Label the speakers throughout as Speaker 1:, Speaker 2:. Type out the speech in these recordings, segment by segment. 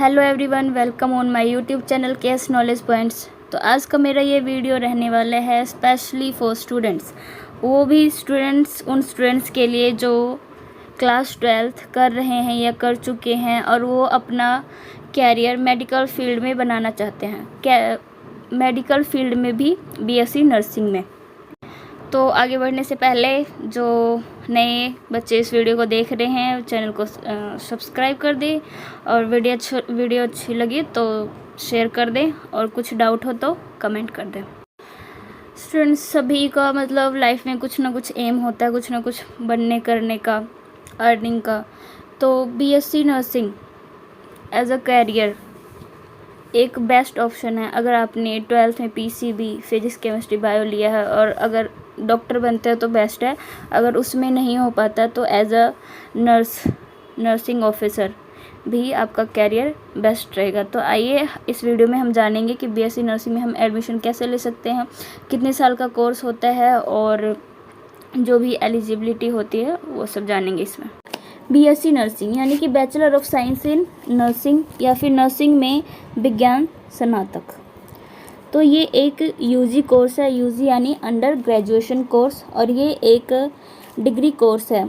Speaker 1: Hello everyone, welcome on my YouTube channel KS knowledge points. तो आज का मेरा ये वीडियो रहने वाला है स्पेशली फॉर स्टूडेंट्स, वो भी उन स्टूडेंट्स के लिए जो क्लास 12th कर रहे हैं या कर चुके हैं और वो अपना कैरियर मेडिकल फील्ड में बनाना चाहते हैं, मेडिकल फील्ड में भी बीएससी नर्सिंग में। तो आगे बढ़ने से पहले जो नए बच्चे इस वीडियो को देख रहे हैं चैनल को सब्सक्राइब कर दें, और वीडियो अच्छी लगी तो शेयर कर दें, और कुछ डाउट हो तो कमेंट कर दें। स्टूडेंट्स सभी का मतलब लाइफ में कुछ ना कुछ एम होता है, कुछ ना कुछ बनने करने का, अर्निंग का। तो BSc nursing as a career एक बेस्ट ऑप्शन है। अगर आपने 12th में पीसीबी फिजिक्स केमिस्ट्री बायो लिया है और अगर डॉक्टर बनते हैं तो बेस्ट है। अगर उसमें नहीं हो पाता तो एज अ नर्सिंग ऑफिसर भी आपका कैरियर बेस्ट रहेगा। तो आइए इस वीडियो में हम जानेंगे कि बीएससी नर्सिंग में हम एडमिशन कैसे ले सकते हैं, कितने साल का कोर्स होता है और जो भी एलिजिबिलिटी होती है वो सब जानेंगे इसमें। बीएससी नर्सिंग यानी कि bachelor of science in nursing या फिर नर्सिंग में विज्ञान स्नातक। तो ये एक यूजी कोर्स है, यूजी यानी अंडर ग्रेजुएशन कोर्स, और ये एक डिग्री कोर्स है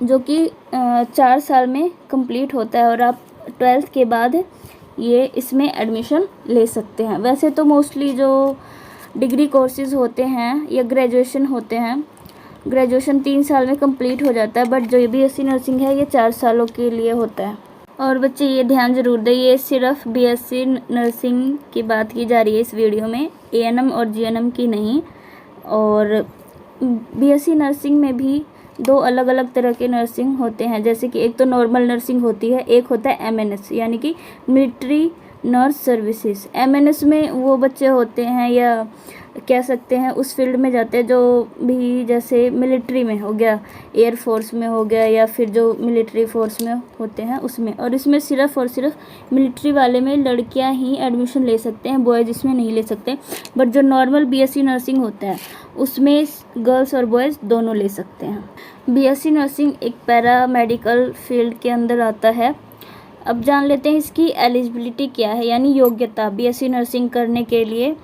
Speaker 1: जो कि 4 साल में कंप्लीट होता है और आप 12th के बाद ये इसमें एडमिशन ले सकते हैं। वैसे तो मोस्टली जो डिग्री कोर्सेज होते हैं या ग्रेजुएशन होते हैं, ग्रेजुएशन 3 साल में कंप्लीट हो जाता है, बट जो बीएससी नर्सिंग है ये 4 सालों के लिए होता है। और बच्चे ये ध्यान ज़रूर दें, ये सिर्फ बीएससी नर्सिंग की बात की जा रही है इस वीडियो में, एएनएम और जीएनएम की नहीं। और बीएससी नर्सिंग में भी 2 अलग अलग तरह के नर्सिंग होते हैं, जैसे कि एक तो नॉर्मल नर्सिंग होती है, एक होता है एमएनएस यानी कि मिलिट्री नर्स सर्विसेज। एमएनएस में वो बच्चे होते हैं या कह सकते हैं उस फील्ड में जाते हैं जो भी जैसे मिलिट्री में हो गया, एयरफोर्स में हो गया, या फिर जो मिलिट्री फोर्स में होते हैं उसमें। और इसमें सिर्फ और सिर्फ मिलिट्री वाले में लड़कियां ही एडमिशन ले सकते हैं, बॉयज़ इसमें नहीं ले सकते। बट जो नॉर्मल बीएससी नर्सिंग होता है उसमें गर्ल्स और बॉयज़ दोनों ले सकते हैं। बीएससी नर्सिंग एक पैरा मेडिकल फील्ड के अंदर आता है। अब जान लेते हैं इसकी एलिजिबिलिटी क्या है, यानी योग्यता बीएससी नर्सिंग करने के लिए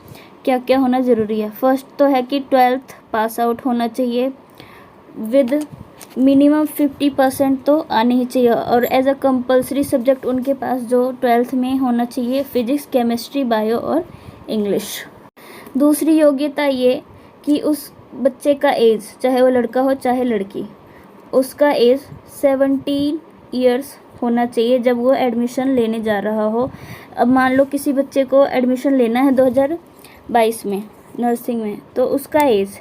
Speaker 1: क्या क्या होना ज़रूरी है। फर्स्ट तो है कि 12th पास आउट होना चाहिए विद मिनिमम 50% तो आने ही चाहिए, और एज अ कंपलसरी सब्जेक्ट उनके पास जो 12th में होना चाहिए फिजिक्स केमिस्ट्री बायो और इंग्लिश। दूसरी योग्यता ये कि उस बच्चे का एज, चाहे वो लड़का हो चाहे लड़की, उसका एज 17 ईयर्स होना चाहिए जब वो एडमिशन लेने जा रहा हो। अब मान लो किसी बच्चे को एडमिशन लेना है 2022 में नर्सिंग में, तो उसका एज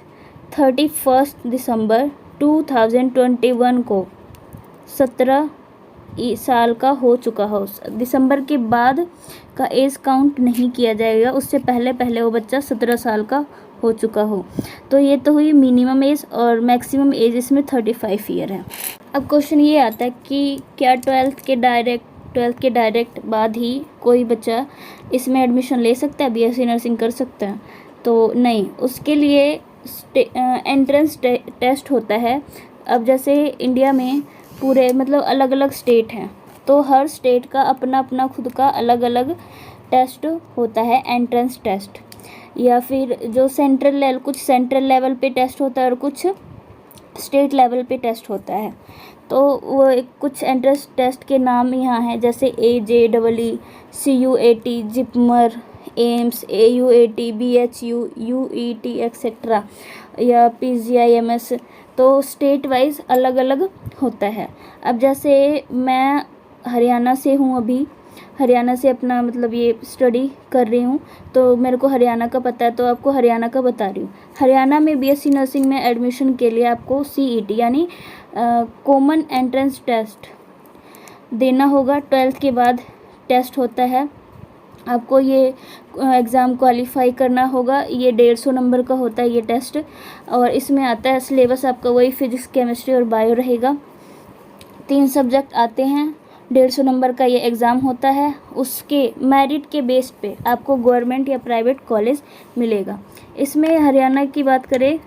Speaker 1: 31 दिसंबर 2021 को 17 साल का हो चुका हो। दिसंबर के बाद का एज काउंट नहीं किया जाएगा, उससे पहले पहले वो बच्चा 17 साल का हो चुका हो। तो ये तो हुई मिनिमम एज, और मैक्सिमम एज इसमें 35 ईयर है। अब क्वेश्चन ये आता है कि क्या 12th के डायरेक्ट बाद ही कोई बच्चा इसमें एडमिशन ले सकता है, बीएससी नर्सिंग कर सकता है? तो नहीं, उसके लिए एंट्रेंस टेस्ट होता है। अब जैसे इंडिया में पूरे मतलब अलग अलग स्टेट हैं, तो हर स्टेट का अपना अपना खुद का अलग अलग टेस्ट होता है, एंट्रेंस टेस्ट, या फिर जो कुछ सेंट्रल लेवल पे टेस्ट होता है और कुछ स्टेट लेवल पे टेस्ट होता है। तो वो कुछ एंट्रेंस टेस्ट के नाम यहाँ हैं, जैसे AJEE, CUAT, JIPMER, AIIMS, AUAT, BHU, UET etcetera, या PGIMS। तो स्टेट वाइज अलग अलग होता है। अब जैसे मैं हरियाणा से हूँ, अभी हरियाणा से अपना मतलब ये स्टडी कर रही हूँ, तो मेरे को हरियाणा का पता है, तो आपको हरियाणा का बता रही हूँ। हरियाणा में बीएससी नर्सिंग में एडमिशन के लिए आपको CET यानी कॉमन एंट्रेंस टेस्ट देना होगा। 12th के बाद टेस्ट होता है, आपको ये एग्ज़ाम क्वालिफाई करना होगा। ये 150 नंबर का होता है ये टेस्ट, और इसमें आता है सिलेबस आपका वही फिजिक्स केमिस्ट्री और बायो रहेगा। 3 सब्जेक्ट आते हैं, 150 नंबर का ये एग्ज़ाम होता है। उसके मेरिट के बेस पे आपको गवर्नमेंट या प्राइवेट कॉलेज मिलेगा। इसमें हरियाणा की बात करें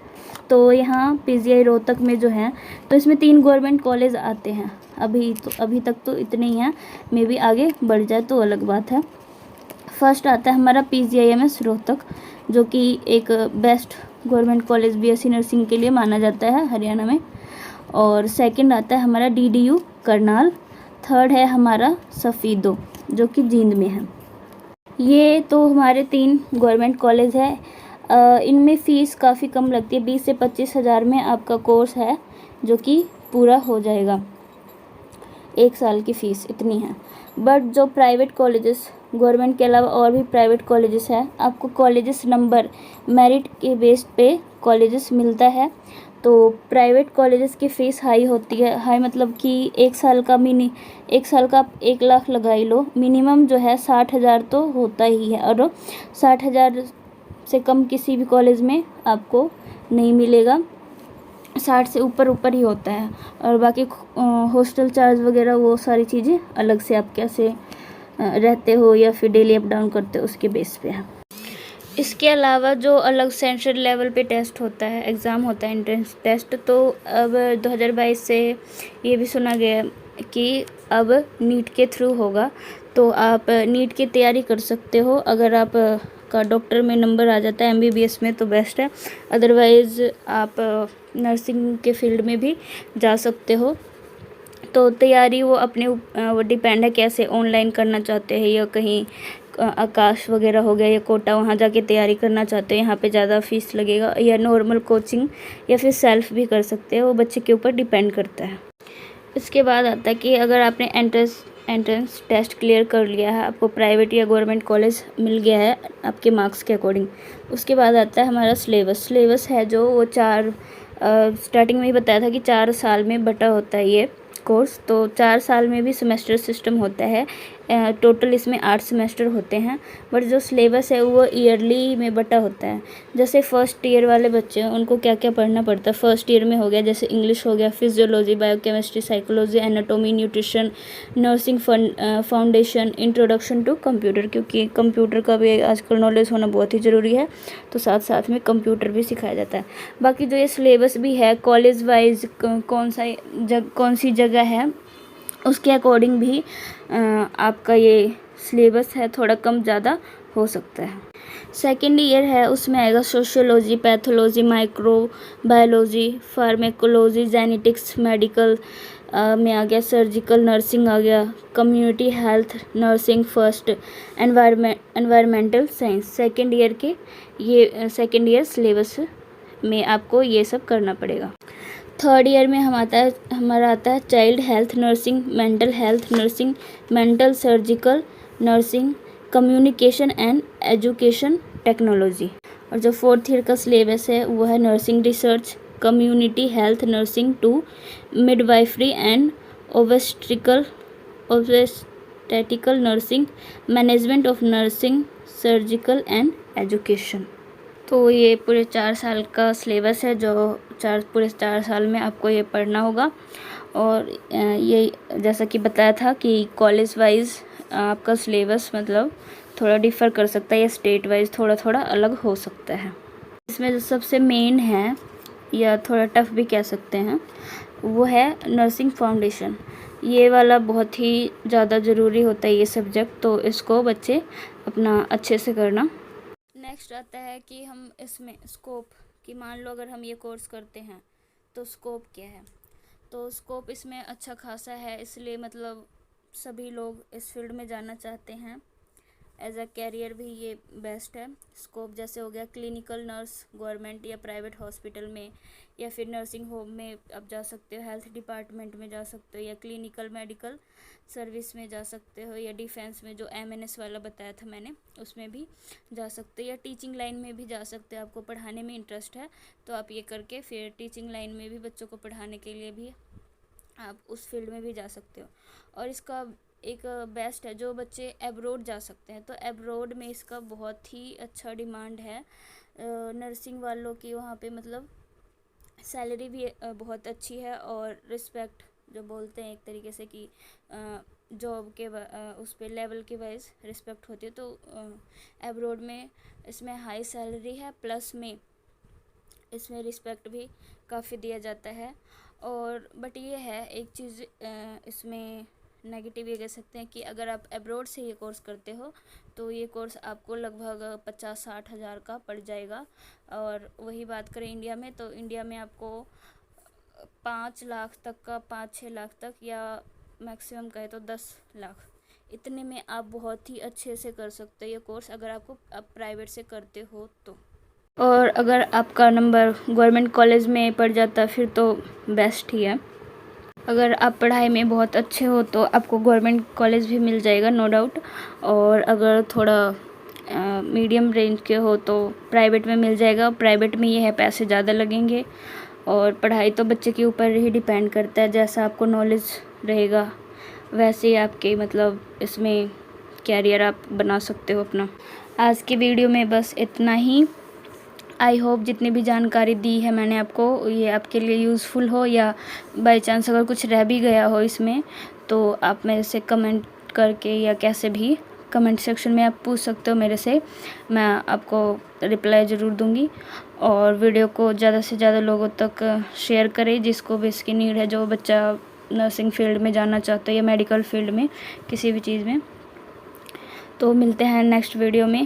Speaker 1: तो यहाँ PGI रोहतक में जो है, तो इसमें 3 गवर्नमेंट कॉलेज आते हैं। अभी तक तो इतने ही हैं, मे बी आगे बढ़ जाए तो अलग बात है। फर्स्ट आता है हमारा PGIMS रोहतक, जो कि एक best government college BSc nursing के लिए माना जाता है हरियाणा में। और सेकंड आता है हमारा DDU करनाल। थर्ड है हमारा सफ़ीदो, जो कि जींद में है। ये तो हमारे 3 गवर्नमेंट कॉलेज है। इनमें फ़ीस काफ़ी कम लगती है, 20 से 25 हज़ार में आपका कोर्स है जो कि पूरा हो जाएगा। 1 साल की फ़ीस इतनी है। बट जो प्राइवेट कॉलेजेस, गवर्नमेंट के अलावा और भी प्राइवेट कॉलेजेस हैं, आपको कॉलेजेस नंबर, मेरिट के बेस पे कॉलेजेस मिलता है। तो प्राइवेट कॉलेजेस की फ़ीस हाई होती है। हाई मतलब कि 1 साल का 1 लाख लगा ही लो, मिनिमम जो है 60 हज़ार तो होता ही है। और 60 हज़ार से कम किसी भी कॉलेज में आपको नहीं मिलेगा, 60 से ऊपर ही होता है। और बाकी हॉस्टल चार्ज वगैरह वो सारी चीज़ें अलग से, आप कैसे रहते हो या फिर डेली अप डाउन करते हो उसके बेस पे है। इसके अलावा जो अलग सेंट्रल लेवल पे टेस्ट होता है, एग्ज़ाम होता है, एंट्रेंस टेस्ट, तो अब 2022 से ये भी सुना गया कि अब नीट के थ्रू होगा। तो आप नीट की तैयारी कर सकते हो। अगर आप का डॉक्टर में नंबर आ जाता है MBBS में तो बेस्ट है, अदरवाइज़ आप नर्सिंग के फील्ड में भी जा सकते हो। तो तैयारी वो अपने वो डिपेंड है कैसे ऑनलाइन करना चाहते हैं या कहीं आकाश वगैरह हो गया या कोटा, वहाँ जाके तैयारी करना चाहते हैं, यहाँ पे ज़्यादा फीस लगेगा, या नॉर्मल कोचिंग या फिर सेल्फ भी कर सकते हैं, वो बच्चे के ऊपर डिपेंड करता है। इसके बाद आता है कि अगर आपने एंट्रेंस टेस्ट क्लियर कर लिया है, आपको प्राइवेट या गवर्नमेंट कॉलेज मिल गया है आपके मार्क्स के अकॉर्डिंग, उसके बाद आता है हमारा सिलेबस है जो वो 4 स्टार्टिंग में ही बताया था कि 4 साल में बटा होता है ये कोर्स। तो 4 साल में भी सेमेस्टर सिस्टम होता है। टोटल इसमें 8 सेमेस्टर होते हैं, बट जो सिलेबस है वो ईयरली में बटा होता है। जैसे फर्स्ट ईयर वाले बच्चे हैं उनको क्या क्या पढ़ना पड़ता है, फर्स्ट ईयर में हो गया जैसे इंग्लिश हो गया, physiology, biochemistry, psychology, anatomy, nutrition, nursing foundation, introduction to computer, क्योंकि कंप्यूटर का भी आजकल नॉलेज होना बहुत ही ज़रूरी है, तो साथ साथ में कंप्यूटर भी सिखाया जाता है। बाकी जो ये सिलेबस भी है कॉलेज वाइज कौन सी जगह है उसके अकॉर्डिंग भी आपका ये सिलेबस है थोड़ा कम ज़्यादा हो सकता है। सेकेंड ईयर है उसमें आएगा sociology, pathology, microbiology, pharmacology, genetics, medical में आ गया, सर्जिकल नर्सिंग आ गया, community health nursing, first environmental science. Second year के ये सेकेंड ईयर सिलेबस में आपको ये सब करना पड़ेगा। थर्ड ईयर में हमारा आता है child health nursing, mental health nursing, mental surgical nursing, communication and education technology. और जो फोर्थ ईयर का सिलेबस है वो है nursing research, community health nursing two midwifery and obstetrical nursing, management of nursing, surgical and education. तो ये पूरे 4 साल का सिलेबस है जो पूरे 4 साल में आपको ये पढ़ना होगा। और ये जैसा कि बताया था कि कॉलेज वाइज आपका सिलेबस मतलब थोड़ा डिफ़र कर सकता है या स्टेट वाइज थोड़ा थोड़ा अलग हो सकता है। इसमें जो सबसे मेन है या थोड़ा टफ भी कह सकते हैं वो है नर्सिंग फाउंडेशन। ये वाला बहुत ही ज़्यादा ज़रूरी होता है ये सब्जेक्ट, तो इसको बच्चे अपना अच्छे से करना। नेक्स्ट आता है कि हम इसमें स्कोप कि मान लो अगर हम ये कोर्स करते हैं तो स्कोप क्या है। तो स्कोप इसमें अच्छा खासा है, इसलिए मतलब सभी लोग इस फील्ड में जाना चाहते हैं। एज अ कैरियर भी ये बेस्ट है। स्कोप जैसे हो गया क्लिनिकल नर्स गवर्नमेंट या प्राइवेट हॉस्पिटल में, या फिर नर्सिंग होम में आप जा सकते हो, हेल्थ डिपार्टमेंट में जा सकते हो, या क्लिनिकल मेडिकल सर्विस में जा सकते हो, या डिफेंस में जो MNS वाला बताया था मैंने उसमें भी जा सकते हो, या टीचिंग लाइन में भी जा सकते हो। आपको पढ़ाने में इंटरेस्ट है तो आप ये करके फिर टीचिंग लाइन में भी बच्चों को पढ़ाने के लिए भी आप उस फील्ड में भी जा सकते हो। और इसका एक बेस्ट है जो बच्चे एब्रोड जा सकते हैं, तो एब्रोड में इसका बहुत ही अच्छा डिमांड है नर्सिंग वालों की। वहाँ पे मतलब सैलरी भी बहुत अच्छी है और रिस्पेक्ट जो बोलते हैं एक तरीके से कि जॉब के उस पे लेवल के वाइज रिस्पेक्ट होती है। तो एब्रोड में इसमें हाई सैलरी है, प्लस में इसमें रिस्पेक्ट भी काफ़ी दिया जाता है। और बट ये है एक चीज़ इसमें नेगेटिव ये कह सकते हैं कि अगर आप अब्रॉड से ये कोर्स करते हो तो ये कोर्स आपको लगभग 50-60 हज़ार का पड़ जाएगा। और वही बात करें इंडिया में, तो इंडिया में आपको 5 लाख तक का, 5-6 लाख तक, या मैक्सिमम कहे तो 10 लाख, इतने में आप बहुत ही अच्छे से कर सकते हो ये कोर्स, अगर आप प्राइवेट से करते हो तो। और अगर आपका नंबर गवर्नमेंट कॉलेज में पड़ जाता फिर तो बेस्ट ही है। अगर आप पढ़ाई में बहुत अच्छे हो तो आपको गवर्नमेंट कॉलेज भी मिल जाएगा, नो डाउट। और अगर थोड़ा मीडियम रेंज के हो तो प्राइवेट में मिल जाएगा। प्राइवेट में ये है पैसे ज़्यादा लगेंगे, और पढ़ाई तो बच्चे के ऊपर ही डिपेंड करता है, जैसा आपको नॉलेज रहेगा वैसे ही आपके मतलब इसमें कैरियर आप बना सकते हो अपना। आज की वीडियो में बस इतना ही। आई होप जितनी भी जानकारी दी है मैंने आपको, ये आपके लिए यूज़फुल हो, या बाई चांस अगर कुछ रह भी गया हो इसमें तो आप मेरे से कमेंट करके या कैसे भी कमेंट सेक्शन में आप पूछ सकते हो मेरे से, मैं आपको रिप्लाई ज़रूर दूंगी। और वीडियो को ज़्यादा से ज़्यादा लोगों तक शेयर करें जिसको भी इसकी नीड है, जो बच्चा नर्सिंग फील्ड में जाना चाहता है या मेडिकल फील्ड में किसी भी चीज़ में। तो मिलते हैं नेक्स्ट वीडियो में।